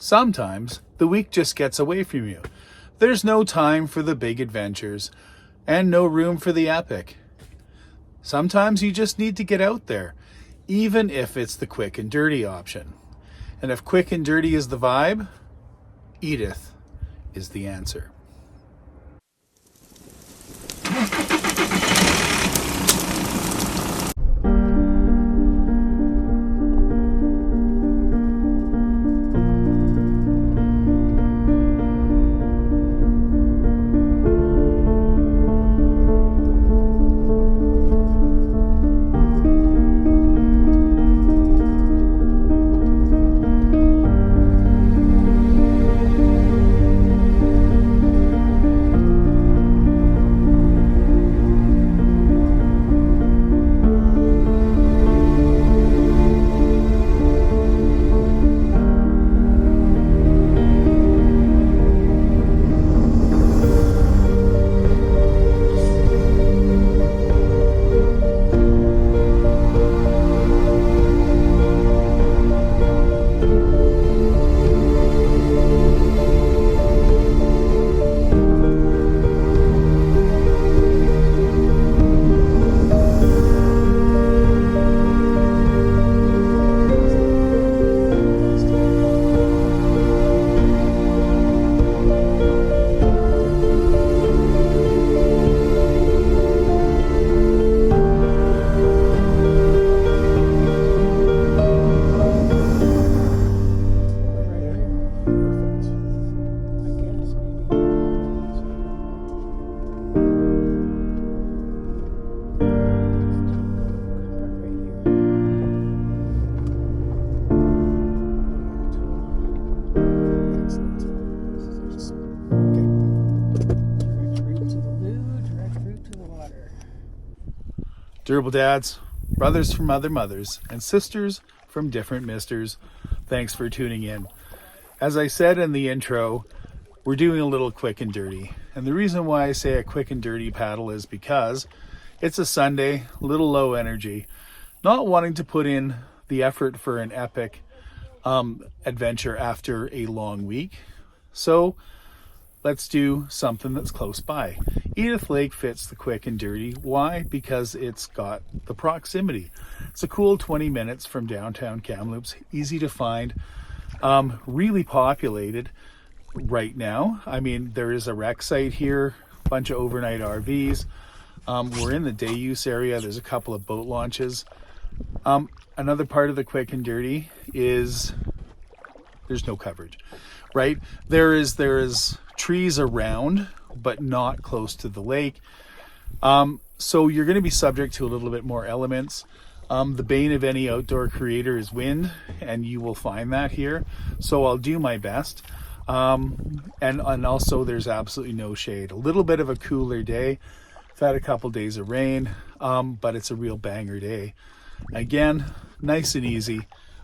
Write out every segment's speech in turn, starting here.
Sometimes the week just gets away from you. There's no time for the big adventures and no room for the epic. Sometimes you just need to get out there, even if it's the quick and dirty option. And if quick and dirty is the vibe, Edith is the answer. Durable dads, brothers from other mothers, and sisters from different misters, thanks for tuning in. As I said in the intro, we're doing a little quick and dirty. And the reason why I say a quick and dirty paddle is because it's a Sunday, a little low energy, not wanting to put in the effort for an epic adventure after a long week. So let's do something that's close by. Edith Lake fits the quick and dirty. Why? Because it's got the proximity. It's a cool 20 minutes from downtown Kamloops, easy to find, really populated right now. I mean, there is a rec site here, a bunch of overnight RVs. We're in the day use area. There's a couple of boat launches. Another part of the quick and dirty is there's no coverage, right? There is trees around, but not close to the lake. So you're going to be subject to a little bit more elements. The bane of any outdoor creator is wind, and you will find that here. So I'll do my best. And also there's absolutely no shade. A little bit of a cooler day. I've had a couple days of rain, but it's a real banger day. Again, nice and easy.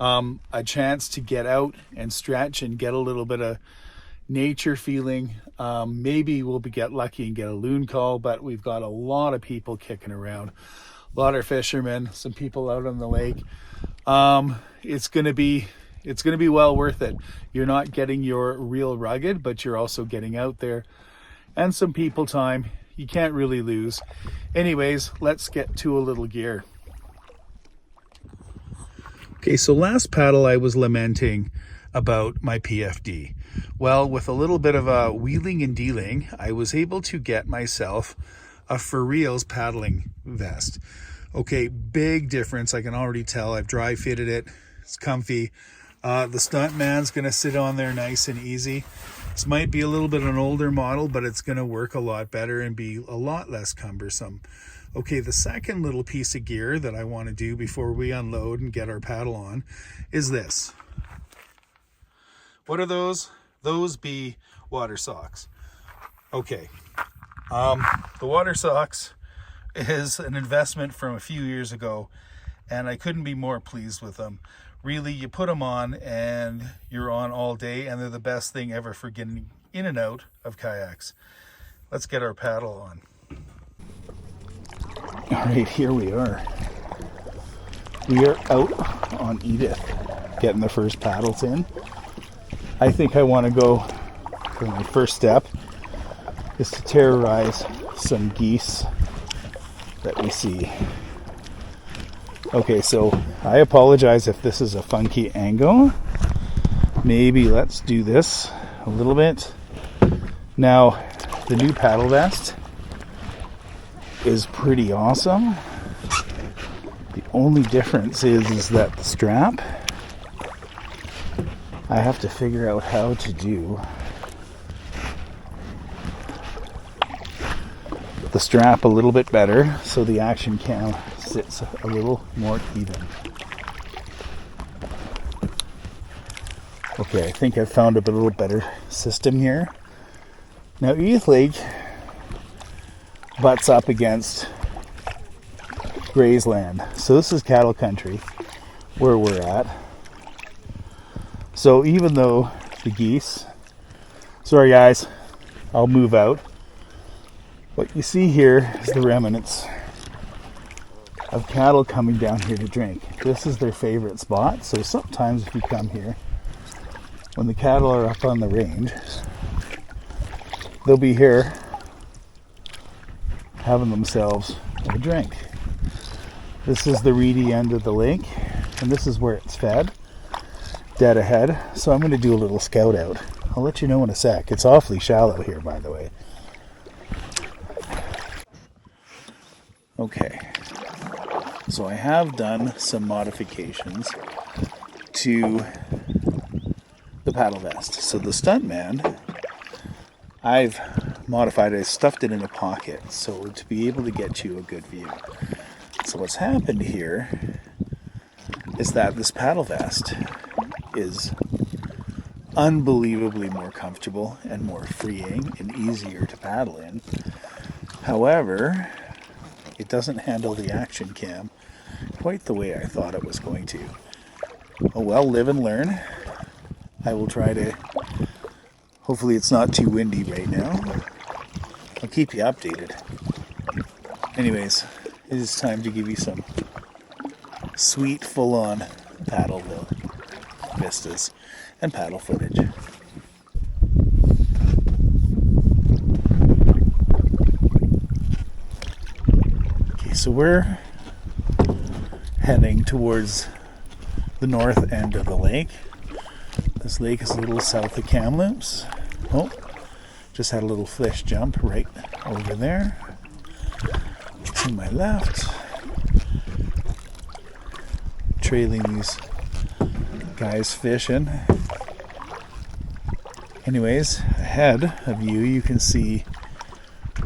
A chance to get out and stretch and get a little bit of nature feeling. Maybe we'll get lucky and get a loon call, but we've got a lot of people kicking around, a lot of fishermen, some people out on the lake. It's gonna be well worth it. You're not getting your real rugged, but you're also getting out there and some people time. You can't really lose. Anyways, let's get to a little gear. Okay, so last paddle I was lamenting about my PFD. Well, with a little bit of a wheeling and dealing, I was able to get myself a For Reals paddling vest. Okay, big difference. I can already tell. I've dry fitted it. It's comfy. The Stuntman's gonna sit on there nice and easy. This might be a little bit an older model, but it's gonna work a lot better and be a lot less cumbersome. Okay, the second little piece of gear that I want to do before we unload and get our paddle on is this. What are those? Those be water socks. Okay, the water socks is an investment from a few years ago, and I couldn't be more pleased with them. Really, you put them on and you're on all day, and they're the best thing ever for getting in and out of kayaks. Let's get our paddle on. All right, here we are. We are out on Edith, getting the first paddles in. I think I want to go for my first step is to terrorize some geese that we see. Okay, so I apologize if this is a funky angle. Maybe let's do this a little bit. Now, the new paddle vest is pretty awesome. The only difference is that the strap, I have to figure out how to do the strap a little bit better so the action cam sits a little more even. Okay, I think I've found a little better system here. Now, Edith Lake butts up against grazeland. So this is cattle country where we're at. So even though the geese, sorry guys, I'll move out. What you see here is the remnants of cattle coming down here to drink. This is their favorite spot. So sometimes if you come here, when the cattle are up on the range, they'll be here having themselves a drink. This is the reedy end of the lake, and this is where it's fed, dead ahead. So I'm going to do a little scout out. I'll let you know in a sec. It's awfully shallow here, by the way. Okay, so I have done some modifications to the paddle vest. So the Stuntman, I've modified it. I stuffed it in a pocket so to be able to get you a good view. So what's happened here is that this paddle vest is unbelievably more comfortable and more freeing and easier to paddle in. However, it doesn't handle the action cam quite the way I thought it was going to. Oh well, live and learn. I will try to, hopefully it's not too windy right now. I'll keep you updated. Anyways, it is time to give you some sweet full-on paddle vistas and paddle footage. So we're heading towards the north end of the lake. This lake is a little south of Kamloops. Oh, just had a little fish jump right over there. To my left. Trailing these guys fishing. Anyways, ahead of you, you can see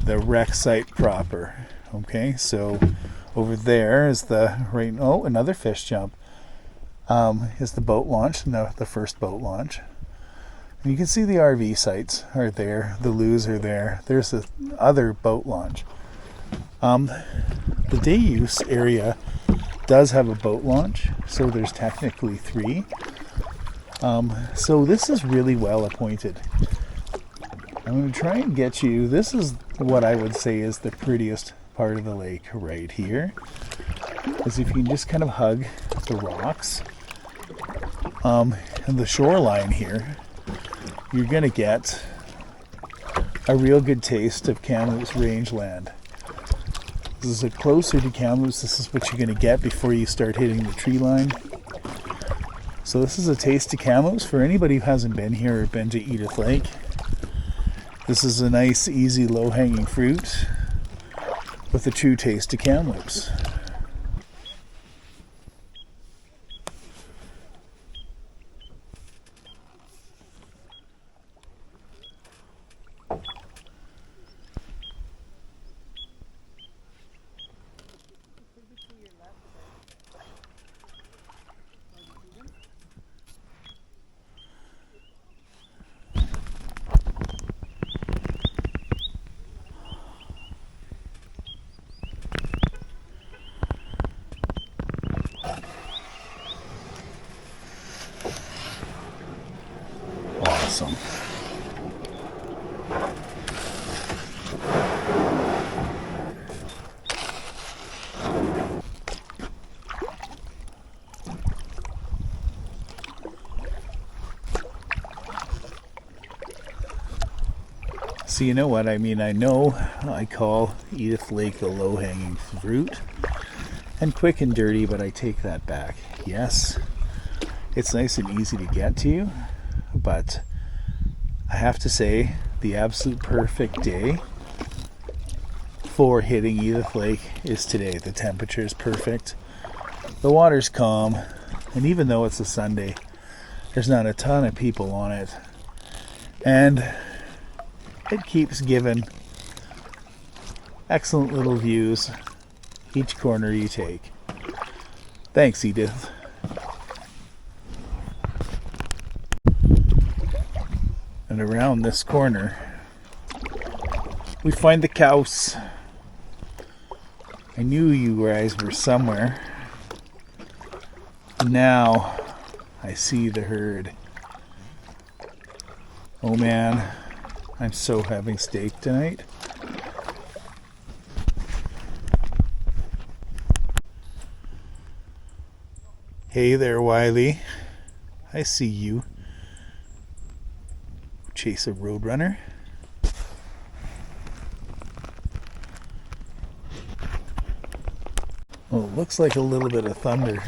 the wreck site proper. Okay, so over there is another fish jump. Is the boat launch, the first boat launch. And you can see the RV sites are there, the loos are there. There's the other boat launch. The day use area does have a boat launch, so there's technically 3. So this is really well appointed. I'm going to try and get you, this is what I would say is the prettiest part of the lake right here, is if you can just kind of hug the rocks and the shoreline here, you're going to get a real good taste of Kamloops rangeland. This is closer to Kamloops. This is what you're going to get before you start hitting the tree line. So this is a taste of Kamloops for anybody who hasn't been here or been to Edith Lake. This is a nice, easy, low-hanging fruit with a true taste of Kamloops. Awesome. So you know what I mean? I know I call Edith Lake the low-hanging fruit and quick and dirty, but I take that back. Yes, it's nice and easy to get to, but I have to say the absolute perfect day for hitting Edith Lake is today. The temperature is perfect, the water's calm, and even though it's a Sunday, there's not a ton of people on it, and it keeps giving excellent little views each corner you take. Thanks, Edith. And around this corner, we find the cows. I knew you guys were somewhere. Now I see the herd. Oh man, I'm so having steak tonight. Hey there, Wiley. I see you. Chase a roadrunner. Well, it looks like a little bit of thunder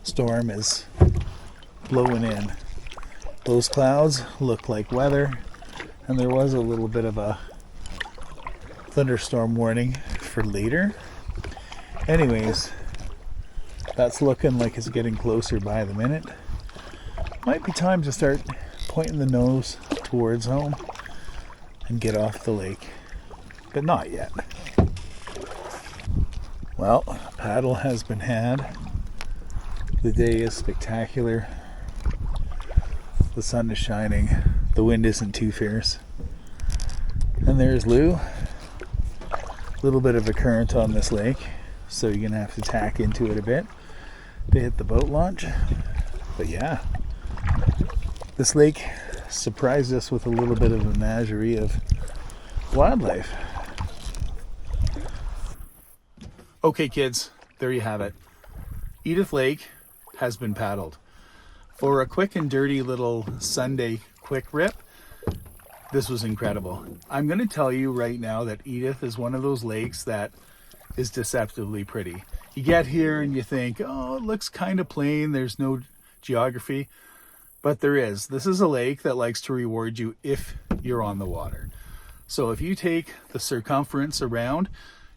storm is blowing in. Those clouds look like weather, and there was a little bit of a thunderstorm warning for later. Anyways, that's looking like it's getting closer by the minute. Might be time to start pointing the nose towards home and get off the lake, but not yet. Well, paddle has been had. The day is spectacular. The sun is shining. The wind isn't too fierce. And there's Lou. A little bit of a current on this lake, so you're gonna have to tack into it a bit to hit the boat launch. But yeah, this lake surprised us with a little bit of a menagerie of wildlife. Okay, kids, there you have it. Edith Lake has been paddled. For a quick and dirty little Sunday quick rip, this was incredible. I'm going to tell you right now that Edith is one of those lakes that is deceptively pretty. You get here and you think, oh, it looks kind of plain, there's no geography, but there is. This is a lake that likes to reward you if you're on the water. So if you take the circumference around,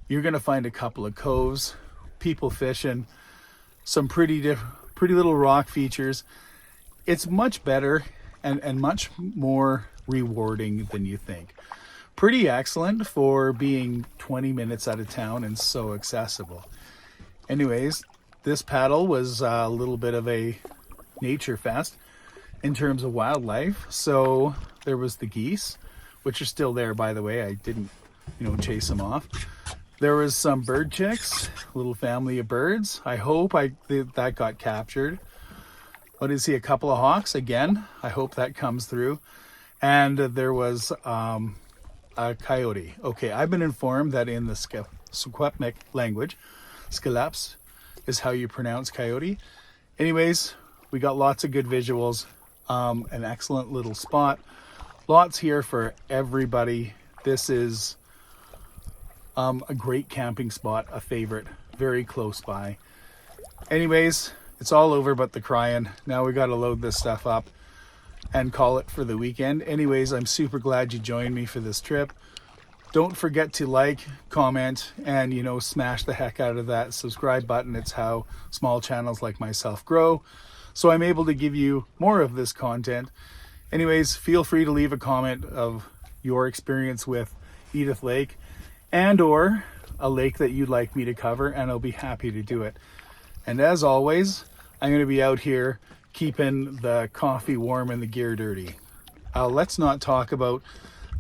you're going to find a couple of coves, people fishing, some pretty little rock features. It's much better and much more rewarding than you think. Pretty excellent for being 20 minutes out of town and so accessible. Anyways, this paddle was a little bit of a nature fest in terms of wildlife. So there was the geese, which are still there, by the way. I didn't, chase them off. There was some bird chicks, a little family of birds. I hope that got captured. What is he? A couple of hawks again. I hope that comes through. And there was a coyote. Okay, I've been informed that in the Secwepemc language, Skalaps is how you pronounce coyote. Anyways, we got lots of good visuals. An excellent little spot. Lots here for everybody. This is a great camping spot, a favorite, very close by. Anyways, it's all over but the crying. Now we got to load this stuff up and call it for the weekend. Anyways, I'm super glad you joined me for this trip. Don't forget to like, comment, and smash the heck out of that subscribe button. It's how small channels like myself grow, so I'm able to give you more of this content. Anyways, feel free to leave a comment of your experience with Edith Lake and or a lake that you'd like me to cover, and I'll be happy to do it. And as always, I'm going to be out here keeping the coffee warm and the gear dirty. Let's not talk about,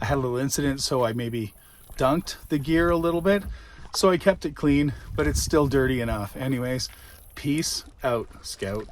I had a little incident, so I maybe dunked the gear a little bit, so I kept it clean, but it's still dirty enough. Anyways, peace out, Scout.